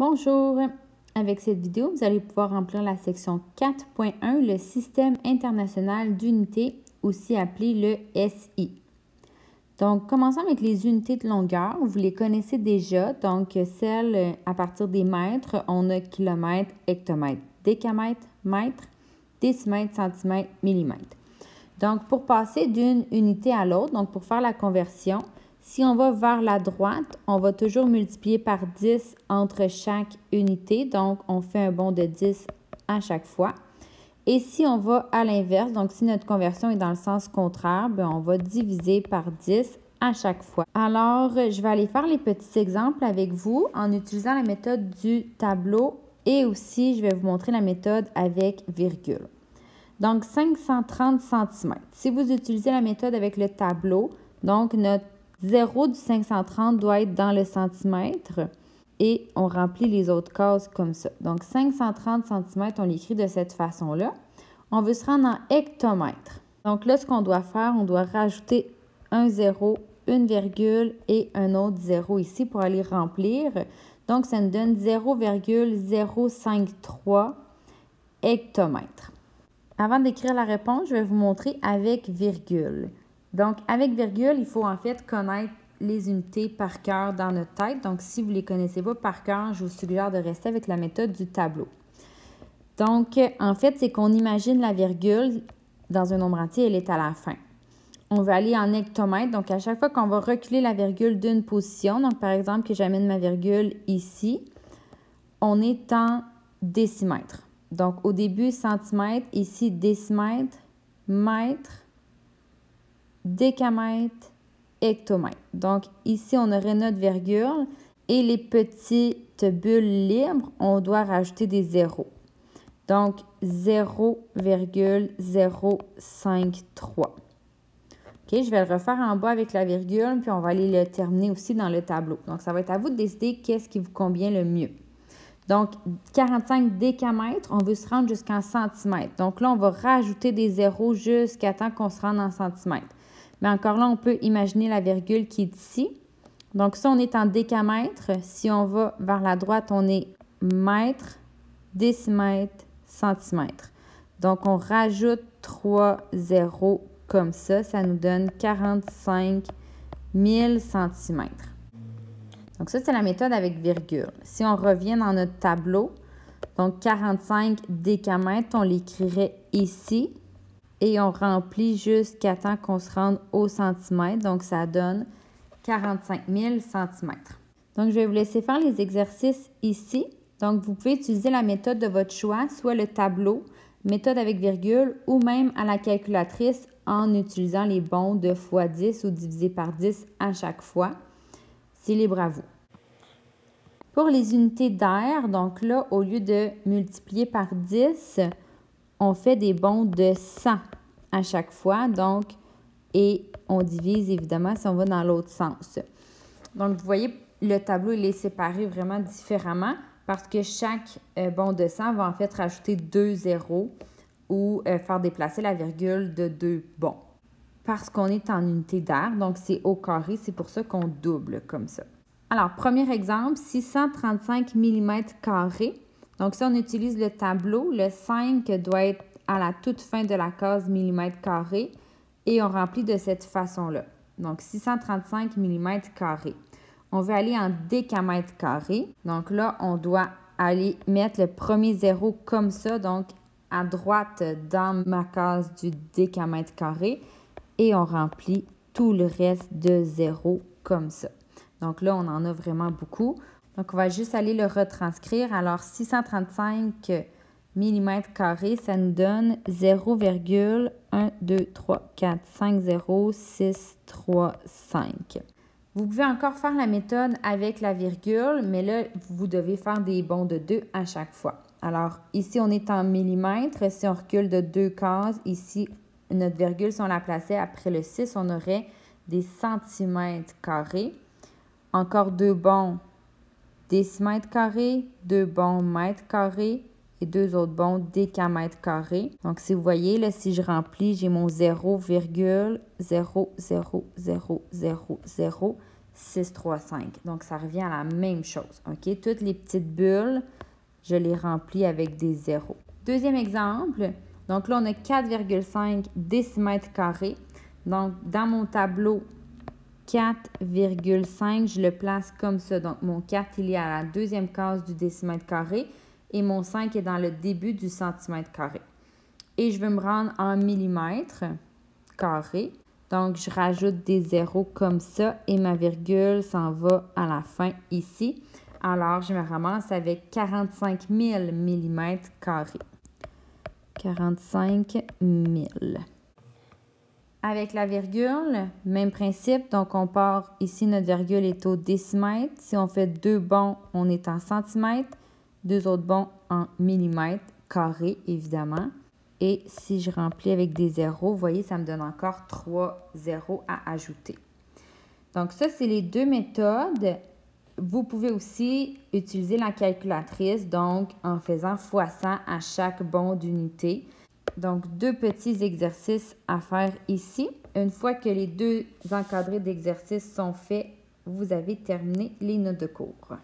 Bonjour! Avec cette vidéo, vous allez pouvoir remplir la section 4.1, le Système international d'unités, aussi appelé le SI. Donc, commençons avec les unités de longueur. Vous les connaissez déjà. Donc, celles à partir des mètres, on a kilomètres, hectomètres, décamètres, mètres, décimètres, centimètres, millimètres. Donc, pour passer d'une unité à l'autre, donc pour faire la conversion, si on va vers la droite, on va toujours multiplier par 10 entre chaque unité. Donc, on fait un bond de 10 à chaque fois. Et si on va à l'inverse, donc si notre conversion est dans le sens contraire, bien, on va diviser par 10 à chaque fois. Alors, je vais aller faire les petits exemples avec vous en utilisant la méthode du tableau et aussi, je vais vous montrer la méthode avec virgule. Donc, 530 cm. Si vous utilisez la méthode avec le tableau, donc notre 0 du 530 doit être dans le centimètre et on remplit les autres cases comme ça. Donc, 530 cm, on l'écrit de cette façon-là. On veut se rendre en hectomètres. Donc là, ce qu'on doit faire, on doit rajouter un 0, une virgule et un autre 0 ici pour aller remplir. Donc, ça nous donne 0,053 hectomètres. Avant d'écrire la réponse, je vais vous montrer avec virgule. Donc, avec virgule, il faut en fait connaître les unités par cœur dans notre tête. Donc, si vous ne les connaissez pas par cœur, je vous suggère de rester avec la méthode du tableau. Donc, en fait, c'est qu'on imagine la virgule dans un nombre entier, elle est à la fin. On va aller en hectomètres. Donc, à chaque fois qu'on va reculer la virgule d'une position, donc par exemple que j'amène ma virgule ici, on est en décimètres. Donc, au début, centimètres, ici, décimètres, mètres, décamètres, hectomètres. Donc, ici, on aurait notre virgule et les petites bulles libres, on doit rajouter des zéros. Donc, 0,053. OK, je vais le refaire en bas avec la virgule, puis on va aller le terminer aussi dans le tableau. Donc, ça va être à vous de décider qu'est-ce qui vous convient le mieux. Donc, 45 décamètres, on veut se rendre jusqu'en centimètres. Donc là, on va rajouter des zéros jusqu'à temps qu'on se rende en centimètres. Mais encore là, on peut imaginer la virgule qui est ici. Donc ça, on est en décamètres. Si on va vers la droite, on est mètres, décimètres, centimètres. Donc, on rajoute 3 zéros comme ça. Ça nous donne 45 000 centimètres. Donc, ça, c'est la méthode avec virgule. Si on revient dans notre tableau, donc 45 décamètres, on l'écrirait ici et on remplit jusqu'à temps qu'on se rende au centimètre. Donc, ça donne 45 000 centimètres. Donc, je vais vous laisser faire les exercices ici. Donc, vous pouvez utiliser la méthode de votre choix, soit le tableau, méthode avec virgule ou même à la calculatrice en utilisant les bonds de x10 ou divisé par 10 à chaque fois. C'est libre à vous. Pour les unités d'air, donc là, au lieu de multiplier par 10, on fait des bonds de 100 à chaque fois. Donc, et on divise évidemment si on va dans l'autre sens. Donc, vous voyez, le tableau, il est séparé vraiment différemment parce que chaque bond de 100 va en fait rajouter 2 zéros ou faire déplacer la virgule de 2 bonds. Parce qu'on est en unité d'air, donc c'est au carré, c'est pour ça qu'on double comme ça. Alors, premier exemple, 635 mm². Donc, si on utilise le tableau, le 5 doit être à la toute fin de la case mm² et on remplit de cette façon-là. Donc, 635 mm². On veut aller en décamètres². Donc là, on doit aller mettre le premier zéro comme ça, donc à droite dans ma case du décamètre² et on remplit tout le reste de zéro comme ça. Donc là, on en a vraiment beaucoup. Donc, on va juste aller le retranscrire. Alors, 635 mm², ça nous donne 0,123450635. Vous pouvez encore faire la méthode avec la virgule, mais là, vous devez faire des bonds de 2 à chaque fois. Alors, ici, on est en millimètres. Si on recule de 2 cases, ici, notre virgule, si on la plaçait après le 6, on aurait des centimètres². Encore 2 bonds décimètres², 2 bonds mètres² et 2 autres bonds décamètres². Donc, si vous voyez, là, si je remplis, j'ai mon 0,00000 6, 3, 5. Donc, ça revient à la même chose. OK? Toutes les petites bulles, je les remplis avec des zéros. Deuxième exemple. Donc là, on a 4,5 décimètres carrés. Donc, dans mon tableau, 4,5, je le place comme ça. Donc, mon 4, il est à la deuxième case du décimètre carré et mon 5 est dans le début du centimètre carré. Et je veux me rendre en millimètres carrés. Donc, je rajoute des zéros comme ça et ma virgule s'en va à la fin ici. Alors, je me ramasse avec 45 000 millimètres carrés. 45 000. Avec la virgule, même principe. Donc, on part ici, notre virgule est au décimètre. Si on fait 2 bonds, on est en centimètres. 2 autres bonds en millimètres carrés, évidemment. Et si je remplis avec des zéros, vous voyez, ça me donne encore 3 zéros à ajouter. Donc, ça, c'est les deux méthodes. Vous pouvez aussi utiliser la calculatrice, donc en faisant x100 à chaque bond d'unité. Donc, 2 petits exercices à faire ici. Une fois que les 2 encadrés d'exercices sont faits, vous avez terminé les notes de cours.